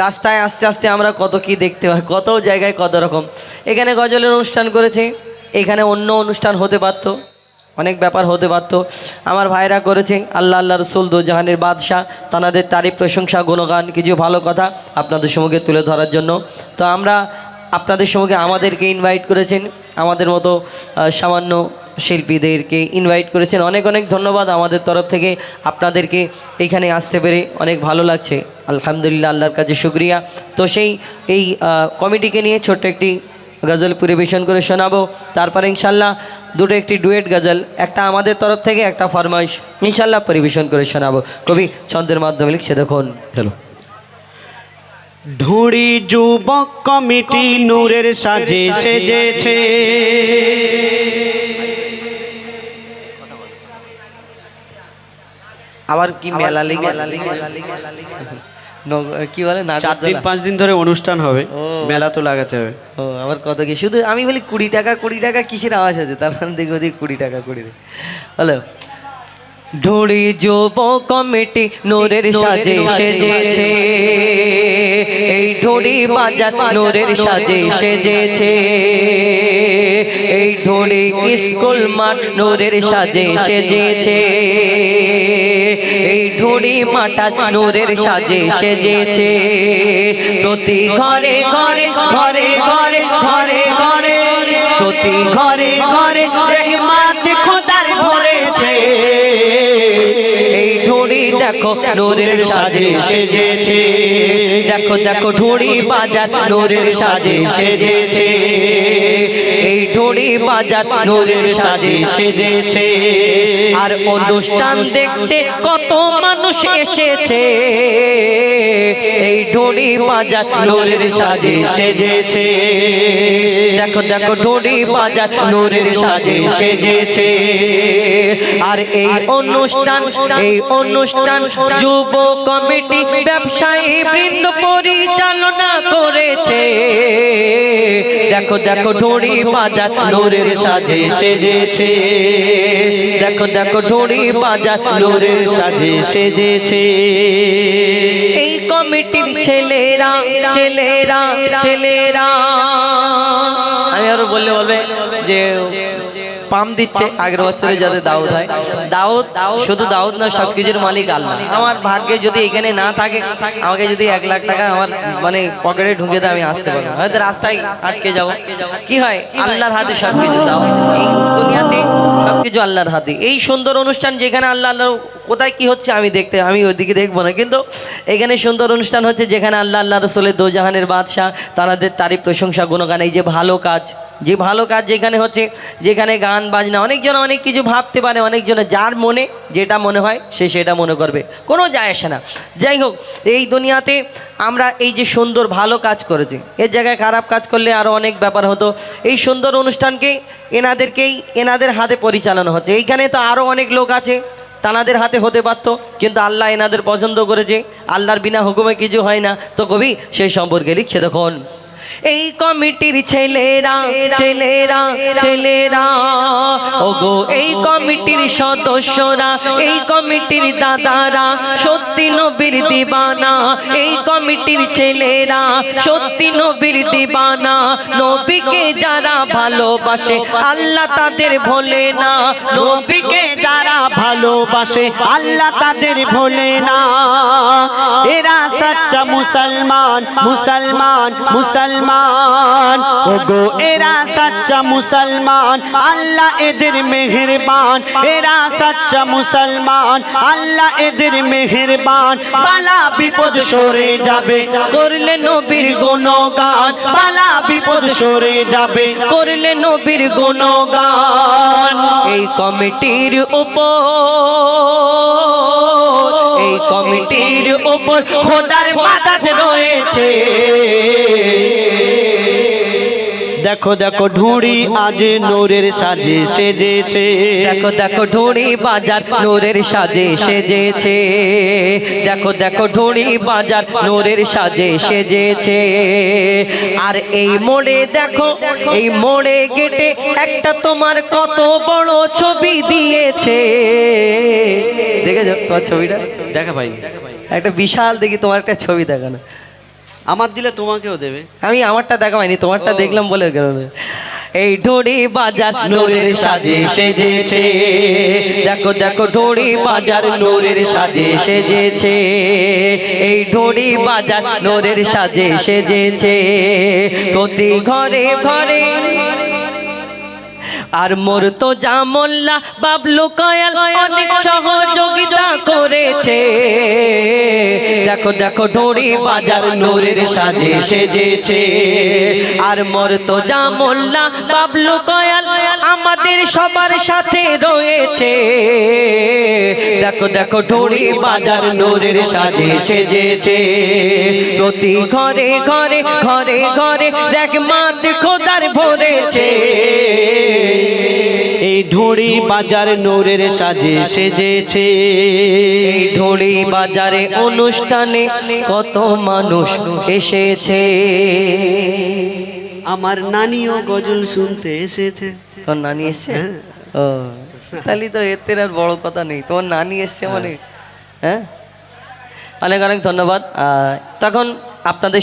রাস্তায় আস্তে আস্তে আমরা কত কি দেখতে পাই, কত জায়গায় কত রকম। এখানে গজলের অনুষ্ঠান করেছে, এখানে অন্য অনুষ্ঠান হতে পারত, অনেক ব্যাপার হতে পারত। আমার ভাইরা করেছে, আল্লাহ আল্লাহ রসুল দুজাহানের বাদশাহ, তাদের তারিফ প্রশংসা গুণগান কিছু ভালো কথা আপনাদের সঙ্গে তুলে ধরার জন্য। তো আমরা আপনাদের সঙ্গে আমাদেরকে ইনভাইট করেছেন, আমাদের মতো সামান্য শিল্পীদেরকে ইনভাইট করেছেন। অনেক অনেক ধন্যবাদ আমাদের তরফ থেকে আপনাদেরকে এখানে আসতে পেরে অনেক ভালো লাগছে। আলহামদুলিল্লাহ, আল্লাহর কাছে শুকরিয়া। তো এই কমিটিকে নিয়ে ছোট্ট একটি গজল পরিবেশন করে শোনাবো, তারপরে ইনশাল্লাহ দুটো একটি ডুয়েট গজল, একটা আমাদের তরফ থেকে একটা ফরমাইশ ইনশাল্লাহ পরিবেশন করে শোনাবো। কবি ছন্দের মাধ্যমে লিখছে, দেখুন। চলো। ঢুঁড়ি যুবক কমিটি নূরের সাজে সেজেছে, আবার কি মেলা লেগে কি বলে না, 4 দিন 5 দিন ধরে অনুষ্ঠান হবে, মেলা তো লাগাতে হবে। ও আবার কত কি, শুধু আমি বলি 20 টাকা 20 টাকা কিসের আওয়াজ আছে, তার মানে দেখো দেখি 20 টাকা 20 হ্যালো। ঢুঁড়ি যুব কমিটি নূরের সাজে সেজেছে, এই ঢুঁড়ি বাজার নূরের সাজে সেজেছে, এই ঢুঁড়ি স্কুল মাঠ নূরের সাজে সেজেছে, এই ঢুঁড়ি মাঠা নূরের সাজে সেজেছে, প্রতি ঘরে ঘরে ঘরে ঘরে ঘরে ঘরে প্রতি ঘরে ঘরে রহমত খোদার ভরেছে, এই ঢুঁড়ি দেখো নূরের সাজে সেজেছে, দেখো দেখো ঢুঁড়ি বাজার নূরের সাজে সেজেছে, এই ঢুঁড়ি বাজার নূরের সাজে সেজেছে। আর অনুষ্ঠান দেখতে কত মানুষ এসেছে, এই ঢুঁড়ি বাজার নূরের সাজে সেজেছে, দেখো দেখো ঢুঁড়ি বাজার নূরের সাজে সেজেছে। আর এই অনুষ্ঠান যুব কমিটি ব্যবসায়ী বৃন্দ পরিচালনা করেছে, দেখো দেখো ঢুঁড়ি বাজার নূরের সাজে সেজেছে, দেখো দেখো ঢুঁড়ি বাজার নূরের সাজে সেজেছে। এই কমিটির ছেলেরা ছেলেরা ছেলেরা, আমি আরো বলবে যে পাম দিচ্ছে আগের বছরে যাতে দাউদ হয়, দাউদ শুধু দাউদ না, সবকিছুর মালিক আল্লাহ। আমার ভাগ্যে যদি এখানে না থাকে, আমাকে যদি 1 লাখ টাকা আমার মানে পকেটে ঢুকে দেয়, আমি আসতে পারবো, হয়তো রাস্তায় আটকে যাবো। কি হয়, আল্লাহর হাতে সবকিছু দাও, এই দুনিয়াতে সবকিছু আল্লাহর হাতে। এই সুন্দর অনুষ্ঠান যেখানে আল্লাহ কোথায় কি হচ্ছে আমি ওইদিকে দেখবো না, কিন্তু এখানে সুন্দর অনুষ্ঠান হচ্ছে যেখানে আল্লাহ আল্লাহ রসুলের দোজাহানের বাদশাহ, তাদের তারিফ প্রশংসা গুণগান, এই যে ভালো কাজ যেখানে হচ্ছে, যেখানে গান বাজনা, অনেকজন অনেক কিছু ভাবতে পারে, অনেকজনে যার মনে যেটা মনে হয় সে সেটা মনে করবে, কোনো যায় আসে না। যাই হোক, এই দুনিয়াতে আমরা এই যে সুন্দর ভালো কাজ করেছি, এর জায়গায় খারাপ কাজ করলে আরও অনেক ব্যাপার হতো। এই সুন্দর অনুষ্ঠানকে এনাদের হাতে পরিচালনা হচ্ছে। এইখানে তো আরও অনেক লোক আছে, তানাদের হাতে হতে পারত, কিন্তু আল্লাহ এনাদের পছন্দ করেছে, আল্লাহর বিনা হুকুমে কিছু হয় না। তো কবি সেই সম্পর্কে লিখছে, দেখুন। এই কমিটির ছেলেরা ছেলেরা ছেলেরা, ওগো এই কমিটির সদস্যরা, এই কমিটির দাদারা সত্যি নবীর দিবানা, এই কমিটির ছেলেরা সত্যি নবীর দিবানা, নবীকে যারা ভালোবাসে আল্লাহ তাদের ভোলে না, নবীকে যারা ভালোবাসে আল্লাহ তাদের ভোলে না, এরা সচ্চা মুসলমান মুসলমান মুসলমান, ওগো এরা সচ্চা মুসলমান, আল্লাহ এদের মেহেরবান, এরা সচ্চা মুসলমান, আল্লাহ এদের মেহেরবান, বালা বিপদ সরে যাবে করলে নবীর গুণগান, বালা বিপদ সরে যাবে করলে নবীর গুণগান। এই কমিটির উপর খোদার মাদদ রয়েছে, দেখো দেখো ঢুঁড়ি আজ নূরের সাজে সেজেছে, দেখো দেখো ঢুঁড়ি বাজার নূরের সাজে সেজেছে, দেখো দেখো ঢুঁড়ি বাজার নূরের সাজে সেজেছে। আর এই মোড়ে দেখো, এই মোড়ে গেটে একটা তোমার কত বড় ছবি দিয়েছে, দেখেছো তোমার ছবিটা? দেখা ভাই একটা বিশাল, দেখি তোমার একটা ছবি দেখানো, আমার দিলে তোমাকেও দেবে। আমি আমারটা দেখা হয়নি, তোমারটা দেখলাম বলে গেল। এই ঢোড়ি বাজার নূরের সাজে সেজেছে, দেখো দেখো ঢোড়ি বাজার নূরের সাজে সেজেছে, এই ঢোড়ি বাজার নূরের সাজে সেজেছে, প্রতি ঘরে ঘরে। আর মোর তো জামল্লা বাবলু কয়াল অনেক সহযোগিতা করেছে, দেখো দেখো ঢোড়ি বাজার নূরের সাজে সেজেছে। আর মোর তো জামল্লা বাবলু কয়াল আমাদের সবার সাথে রয়েছে, দেখো দেখো ঢোড়ি বাজার নূরের সাজে সেজেছে, প্রতি ঘরে ঘরে ঘরে ঘরে রহমত খোদার ভরেছে। এই ঢোড়ি বাজার নূরের সাজে সেজেছে, এই ঢোড়ি বাজারে অনুষ্ঠানে কত মানুষ এসেছে। আমার নানিও গজল শুনতে এসেছে। তোর নানি এসছে? ও তাহলে তো এতে আর বড় কথা নেই, তোমার নানি এসছে মানে। হ্যাঁ, অনেক অনেক ধন্যবাদ। তখন আপনাদের